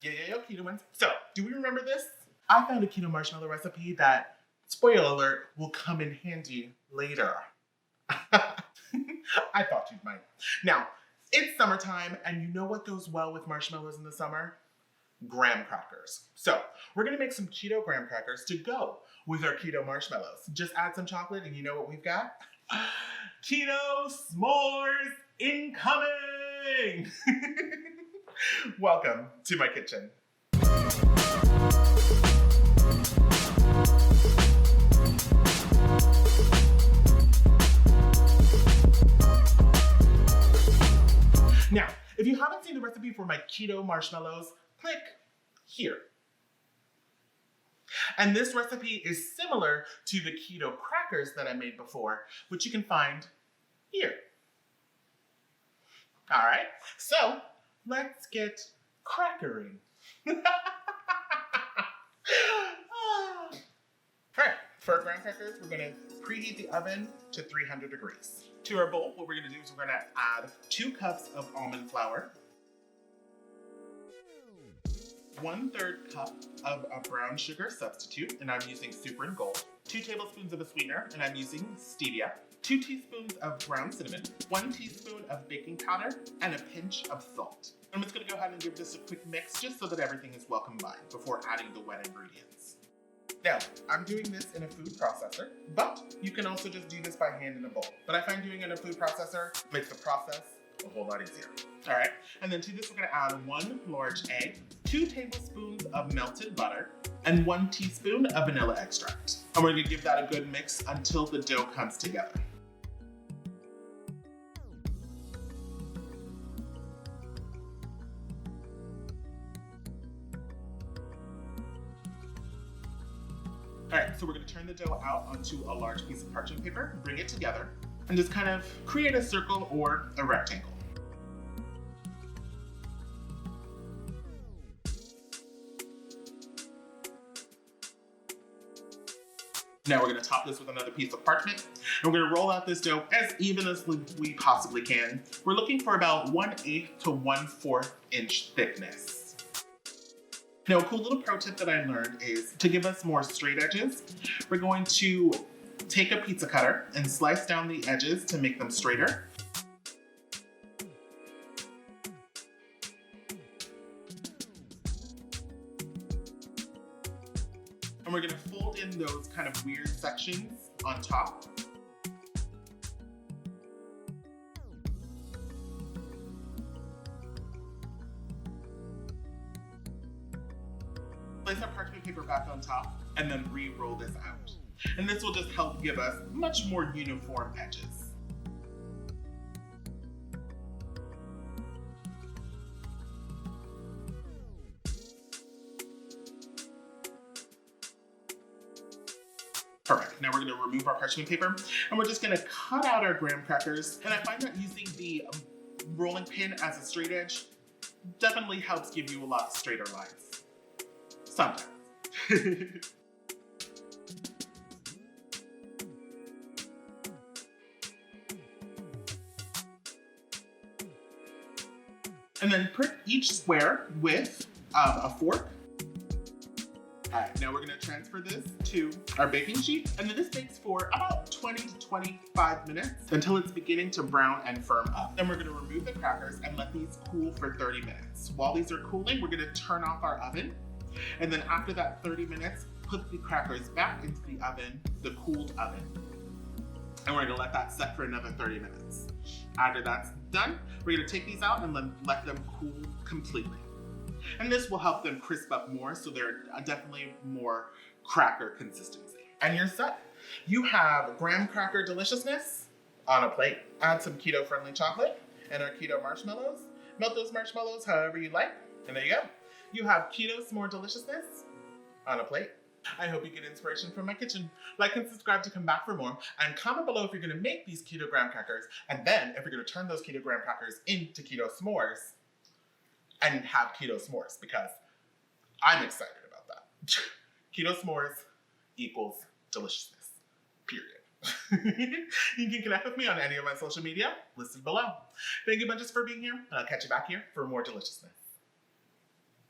Yeah, keto ones. So, do we remember this? I found a keto marshmallow recipe that, spoiler alert, will come in handy later. I thought you might. Now, it's summertime, and you know what goes well with marshmallows in the summer? Graham crackers. So, we're gonna make some keto graham crackers to go with our keto marshmallows. Just add some chocolate, and you know what we've got? Keto s'mores incoming! Welcome to my kitchen. Now, if you haven't seen the recipe for my keto marshmallows, click here. And this recipe is similar to the keto crackers that I made before, which you can find here. All right, so let's get crackering. All right, for our graham crackers, we're gonna preheat the oven to 300 degrees. To our bowl, what we're gonna do is we're gonna add 2 cups of almond flour, 1/3 cup of a brown sugar substitute, and I'm using Super and Gold, 2 tablespoons of a sweetener, and I'm using stevia, 2 teaspoons of ground cinnamon, 1 teaspoon of baking powder, and a pinch of salt. I'm just gonna go ahead and give this a quick mix just so that everything is well combined before adding the wet ingredients. Now, I'm doing this in a food processor, but you can also just do this by hand in a bowl. But I find doing it in a food processor makes the process a whole lot easier. All right, and then to this we're gonna add 1 large egg, 2 tablespoons of melted butter, and 1 teaspoon of vanilla extract. And we're gonna give that a good mix until the dough comes together. All right, so we're gonna turn the dough out onto a large piece of parchment paper, bring it together, and just kind of create a circle or a rectangle. Now we're gonna top this with another piece of parchment, and we're gonna roll out this dough as even as we possibly can. We're looking for about 1/8 to 1/4 inch thickness. Now, a cool little pro tip that I learned is to give us more straight edges, we're going to take a pizza cutter and slice down the edges to make them straighter. And we're gonna fold in those kind of weird sections on top. Place our parchment paper back on top and then re-roll this out. And this will just help give us much more uniform edges. Perfect. Now we're going to remove our parchment paper and we're just going to cut out our graham crackers. And I find that using the rolling pin as a straight edge definitely helps give you a lot straighter lines. Sometimes. And then prick each square with a fork. All right, now we're gonna transfer this to our baking sheet, and then this bakes for about 20 to 25 minutes until it's beginning to brown and firm up. Then we're gonna remove the crackers and let these cool for 30 minutes. While these are cooling, we're gonna turn off our oven, and then after that 30 minutes, put the crackers back into the oven, the cooled oven. And we're gonna let that set for another 30 minutes. After that's done, we're gonna take these out and let them cool completely. And this will help them crisp up more, so they're definitely more cracker consistency. And you're set. You have graham cracker deliciousness on a plate. Add some keto-friendly chocolate and our keto marshmallows. Melt those marshmallows however you like, and there you go. You have keto s'more deliciousness on a plate. I hope you get inspiration from my kitchen. Like and subscribe to come back for more, and comment below if you're gonna make these keto graham crackers, and then if you're gonna turn those keto graham crackers into keto s'mores and have keto s'mores, because I'm excited about that. Keto s'mores equals deliciousness, period. You can connect with me on any of my social media listed below. Thank you bunches for being here, and I'll catch you back here for more deliciousness.